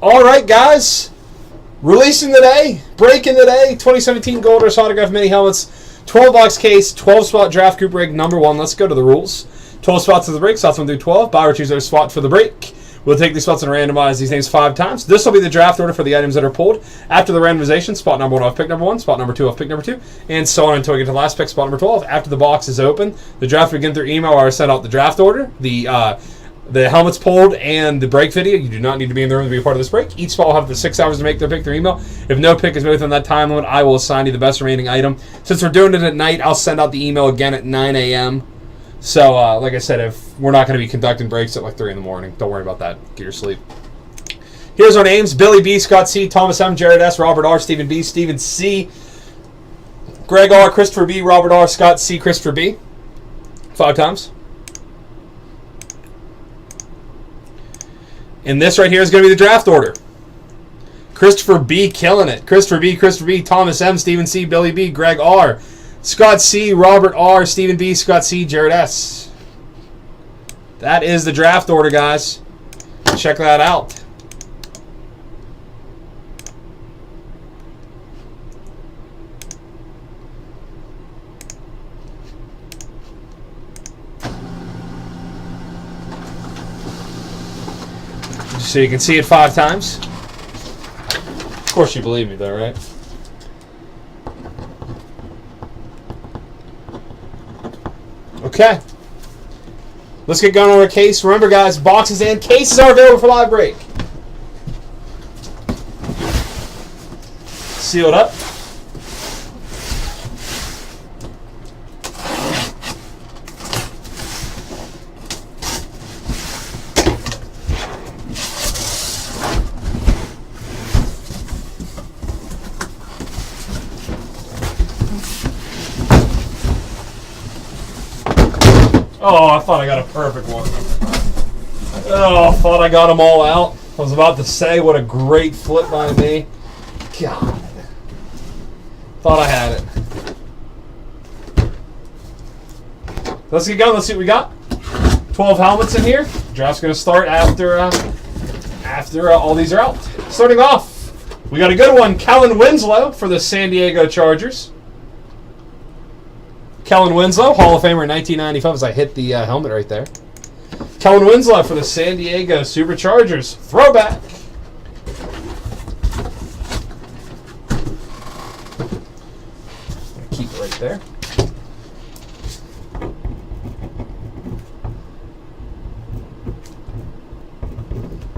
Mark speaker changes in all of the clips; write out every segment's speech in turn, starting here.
Speaker 1: All right, guys. Releasing today, breaking today, 2017 Gold Rush Autograph Mini Helmets, 12-box case, 12-spot draft group break number 1. Let's go to the rules. 12 spots of the break, slots 1 through 12. Buy or choose their spot for the break. We'll take these spots and randomize these names 5 times. This will be the draft order for the items that are pulled. After the randomization, spot number 1 off pick number 1, spot number 2 off pick number 2, and so on until we get to the last pick, spot number 12. After the box is open, the draft will begin through email or send out the draft order. The helmets pulled and the break video. You do not need to be in the room to be a part of this break. Each spot will have the 6 hours to make their pick through email. If no pick is made within that time limit, I will assign you the best remaining item. Since we're doing it at night, I'll send out the email again at 9 a.m. So, like I said, if we're not going to be conducting breaks at like 3 in the morning, don't worry about that. Get your sleep. Here's our names. Billy B, Scott C, Thomas M, Jared S, Robert R, Stephen B, Stephen C, Greg R, Christopher B, Robert R, Scott C, Christopher B. 5 times. And this right here is going to be the draft order. Christopher B killing it. Christopher B, Thomas M, Stephen C, Billy B, Greg R, Scott C, Robert R, Stephen B, Scott C, Jared S. That is the draft order, guys. Check that out. So you can see it 5 times. Of course you believe me though, right? Okay. Let's get going on our case. Remember guys, boxes and cases are available for live break. Sealed up. Oh, I thought I got a perfect one. Oh, I thought I got them all out. I was about to say, what a great flip by me. God. Thought I had it. Let's get going. Let's see what we got. 12 helmets in here. Draft's going to start after all these are out. Starting off, we got a good one. Kellen Winslow for the San Diego Chargers. Kellen Winslow, Hall of Famer in 1995, as I hit the helmet right there. Kellen Winslow for the San Diego Superchargers. Throwback. Keep it right there.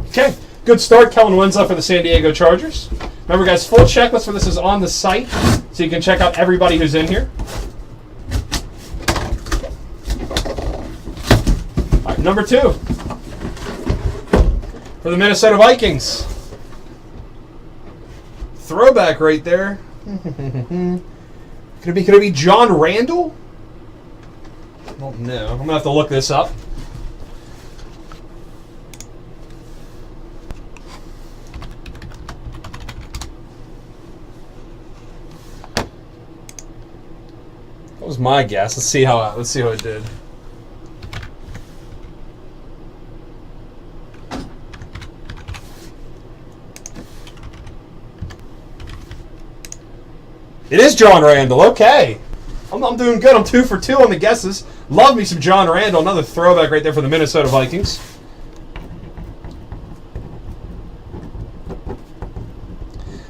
Speaker 1: Okay, good start. Kellen Winslow for the San Diego Chargers. Remember, guys, full checklist for this is on the site, so you can check out everybody who's in here. Number 2 for the Minnesota Vikings. Throwback right there. Could it be John Randall? I don't know. I'm gonna have to look this up. That was my guess. Let's see how it did. It is John Randall. Okay. I'm doing good. I'm 2 for 2 on the guesses. Love me some John Randall. Another throwback right there for the Minnesota Vikings.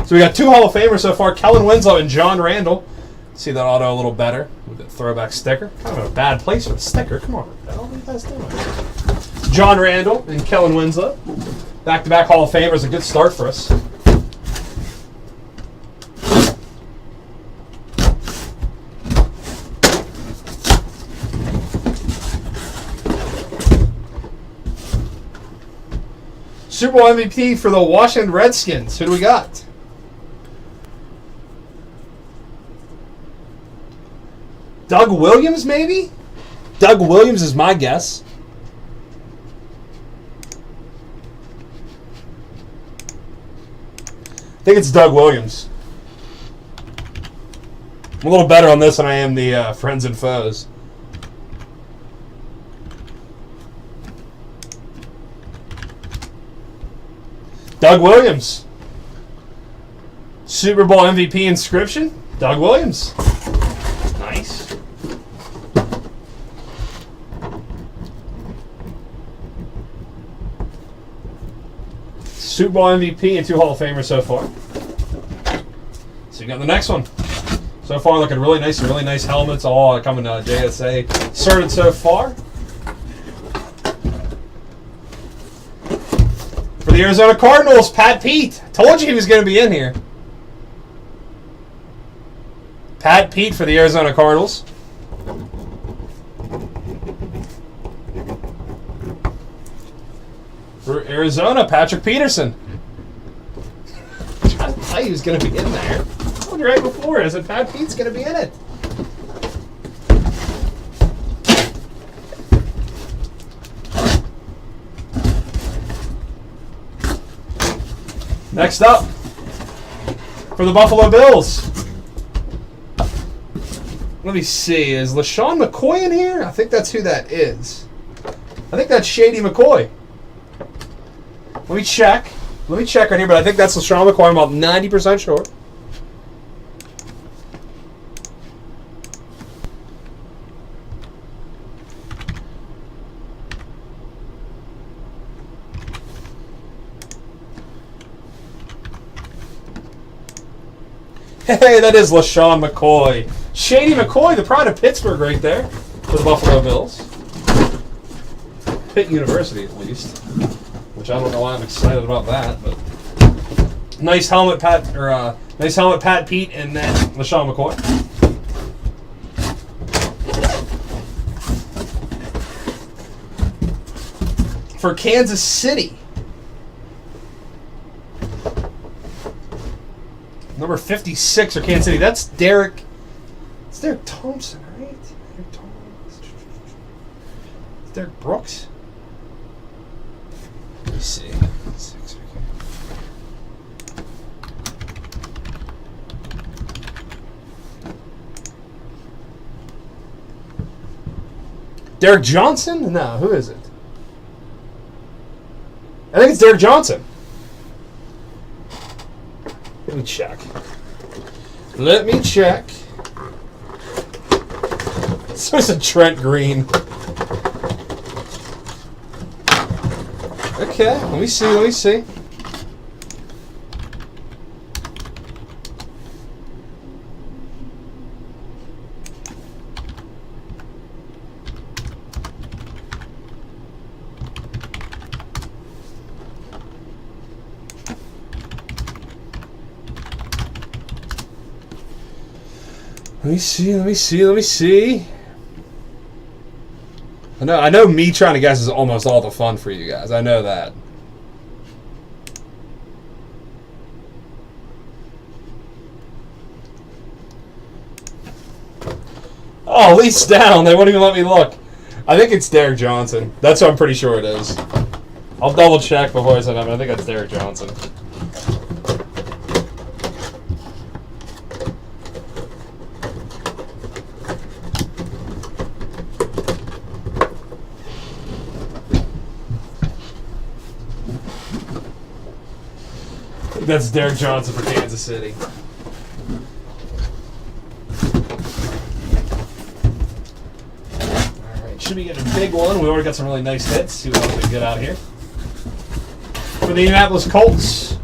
Speaker 1: So we got 2 Hall of Famers so far. Kellen Winslow and John Randall. See that auto a little better with the throwback sticker. Kind of a bad place for the sticker. Come on. What are you guys doing? John Randall and Kellen Winslow. Back-to-back Hall of Famers. A good start for us. Super Bowl MVP for the Washington Redskins. Who do we got? Doug Williams, maybe? Doug Williams is my guess. I think it's Doug Williams. I'm a little better on this than I am the friends and foes. Doug Williams. Super Bowl MVP inscription. Doug Williams. Nice. Super Bowl MVP and 2 Hall of Famers so far. So you got the next one. So far looking really nice helmets, all coming to JSA. Sorted so far. For the Arizona Cardinals, Pat Pete. Told you he was going to be in here. Pat Pete for the Arizona Cardinals. For Arizona, Patrick Peterson. I thought he was going to be in there. I told you right before. I said Pat Pete's going to be in it. Next up, for the Buffalo Bills. Let me see. Is LaShawn McCoy in here? I think that's who that is. I think that's Shady McCoy. Let me check. Let me check right here, but I think that's LaShawn McCoy. I'm about 90% sure. Hey, that is LaShawn McCoy. Shady McCoy, the pride of Pittsburgh right there for the Buffalo Bills. Pitt University, at least. Which I don't know why I'm excited about that, but nice helmet, Pat Pete, and then LaShawn McCoy. For Kansas City. Number 56 for Kansas City. That's Derek. It's Derek Thompson, right? Derek Thompson. It's Derek Brooks. Let me see. Derek Johnson? No, who is it? I think it's Derek Johnson. Let me check. Let me check. So it's a Trent Green. Okay, let me see, let me see. Let me see, let me see, let me see. I know me trying to guess is almost all the fun for you guys. I know that. Oh, at least down. They won't even let me look. I think it's Derek Johnson. That's what I'm pretty sure it is. I'll double check before I say that, but I think that's Derek Johnson. That's Derek Johnson for Kansas City. Alright, should be getting a big one. We already got some really nice hits. See what else we can get out of here. For the Indianapolis Colts,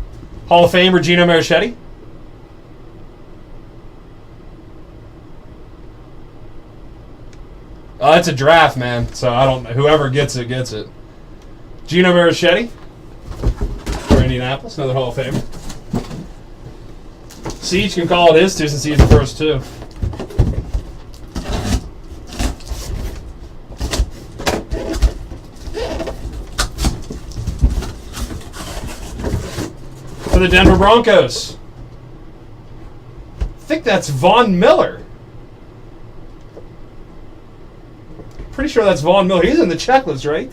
Speaker 1: Hall of Famer Gino Marichetti. It's a draft, man. So I don't know. Whoever gets it, gets it. Gino Marichetti for Indianapolis, another Hall of Famer. Siege can call it his too, since he's the first two. For the Denver Broncos, I think that's Von Miller. Pretty sure that's Von Miller. He's in the checklist, right?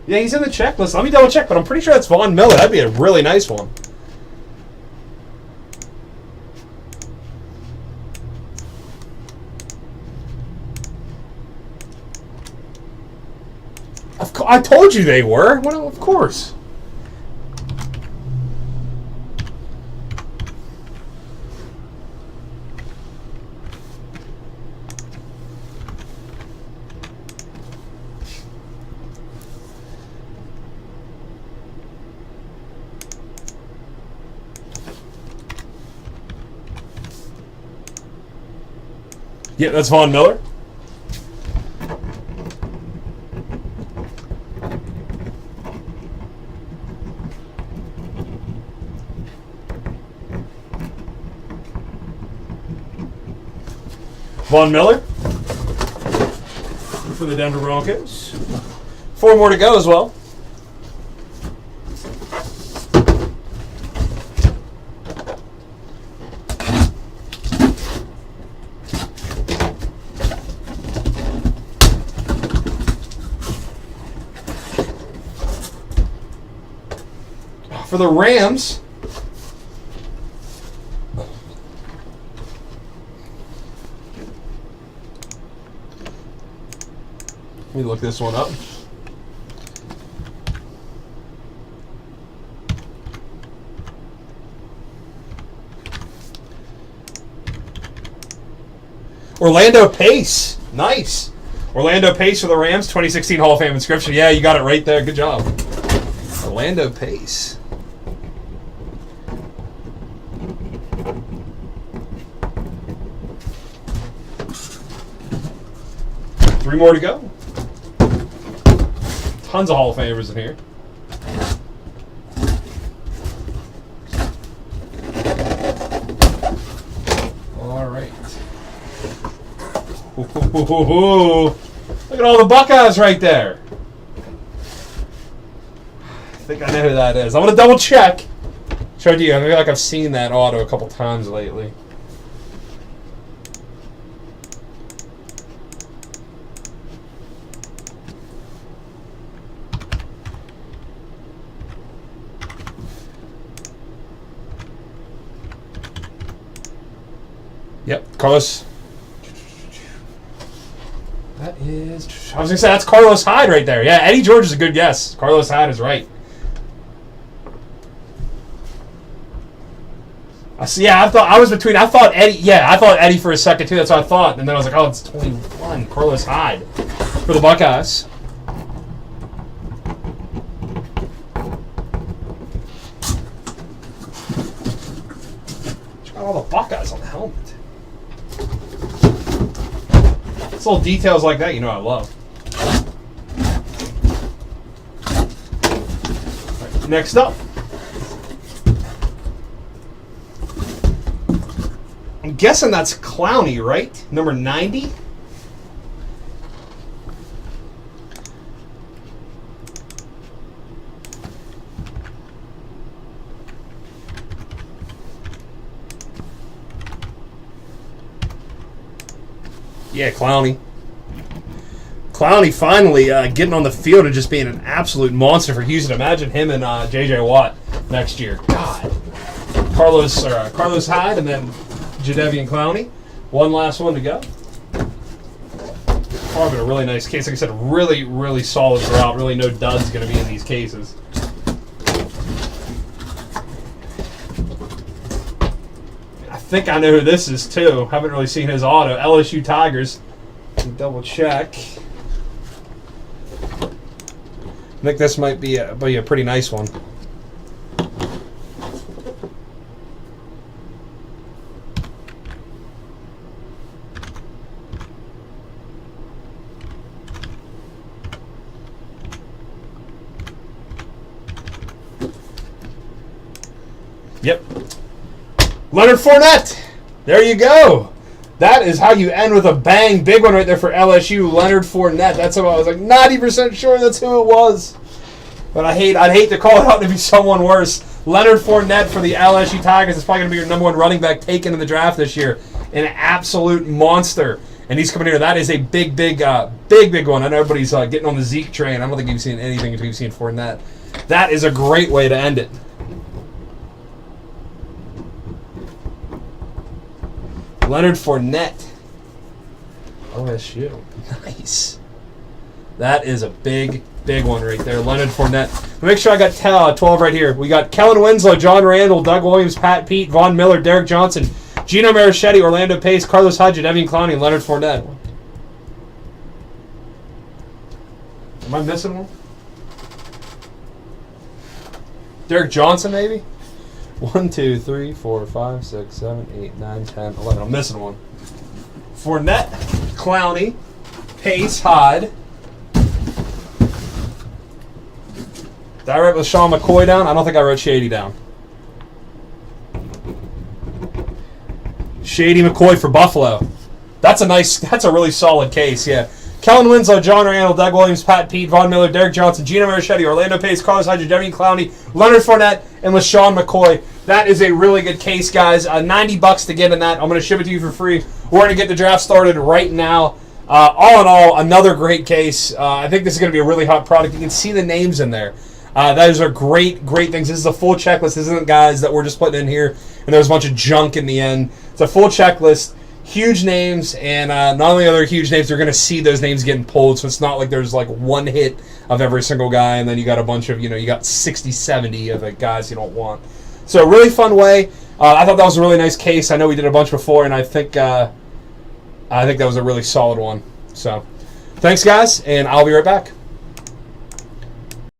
Speaker 1: Yeah, he's in the checklist. Let me double check, but I'm pretty sure that's Von Miller. That'd be a really nice one. I told you they were. Well, of course. Yeah, that's Von Miller. Von Miller for the Denver Broncos. 4 more to go as well. For the Rams, let me look this one up. Orlando Pace. Nice. Orlando Pace for the Rams, 2016 Hall of Fame inscription. Yeah, you got it right there. Good job. Orlando Pace. Three more to go. Tons of Hall of Famers in here. All right. Look at all the Buckeyes right there. I think I know who that is. I'm going to double check. Showed you. I feel like I've seen that auto a couple times lately. Yep, Carlos. That is... I was going to say, that's Carlos Hyde right there. Yeah, Eddie George is a good guess. Carlos Hyde is right. I see. Yeah, I thought Eddie. Yeah, I thought Eddie for a second too. That's what I thought. And then I was like, oh, it's 21. Carlos Hyde for the Buckeyes. Check out all the Buckeyes on the helmet. It's little details like that, you know I love. Right, next up. I'm guessing that's Clowney, right? Number 90? Yeah, Clowney. Clowney finally getting on the field and just being an absolute monster for Houston. Imagine him and J.J. Watt next year. God. Carlos Hyde and then Jadeveon Clowney. One last one to go. Probably a really nice case. Like I said, really, really solid throughout. Really no duds going to be in these cases. I think I know who this is too. Haven't really seen his auto. LSU Tigers. Double check. I think this might be a pretty nice one. Yep. Leonard Fournette. There you go. That is how you end with a bang. Big one right there for LSU. Leonard Fournette. That's how I was like 90% sure that's who it was. But I'd hate to call it out to be someone worse. Leonard Fournette for the LSU Tigers is probably going to be your number one running back taken in the draft this year. An absolute monster. And he's coming here. That is a big one. I know everybody's getting on the Zeke train. I don't think you've seen anything until you've seen Fournette. That is a great way to end it. Leonard Fournette. OSU. Nice. That is a big, big one right there. Leonard Fournette. Make sure I got 12 right here. We got Kellen Winslow, John Randall, Doug Williams, Pat Pete, Von Miller, Derek Johnson, Gino Marichetti, Orlando Pace, Carlos Hyde, Evan Clowney, and Leonard Fournette. Am I missing one? Derek Johnson, maybe? 1, 2, 3, 4, 5, 6, 7, 8, 9, 10, 11. I'm missing one. Fournette, Clowney, Pace, Hyde. Did I write LaShawn McCoy down? I don't think I wrote Shady down. Shady McCoy for Buffalo. That's a really solid case, yeah. Kellen Winslow, John Randall, Doug Williams, Pat Pete, Von Miller, Derek Johnson, Gino Marichetti, Orlando Pace, Carlos Hyde, Devin Clowney, Leonard Fournette, and LaShawn McCoy. That is a really good case, guys. $90 to get in that. I'm going to ship it to you for free. We're going to get the draft started right now. All in all, another great case. I think this is going to be a really hot product. You can see the names in there. Those are great, great things. This is a full checklist. This isn't, guys, that we're just putting in here and there's a bunch of junk in the end. It's a full checklist. Huge names, and not only are there huge names, you're going to see those names getting pulled, so it's not like there's like one hit of every single guy, and then you got a bunch of, you got 60, 70 of the guys you don't want. So a really fun way. I thought that was a really nice case. I know we did a bunch before, and I think that was a really solid one. So thanks, guys, and I'll be right back.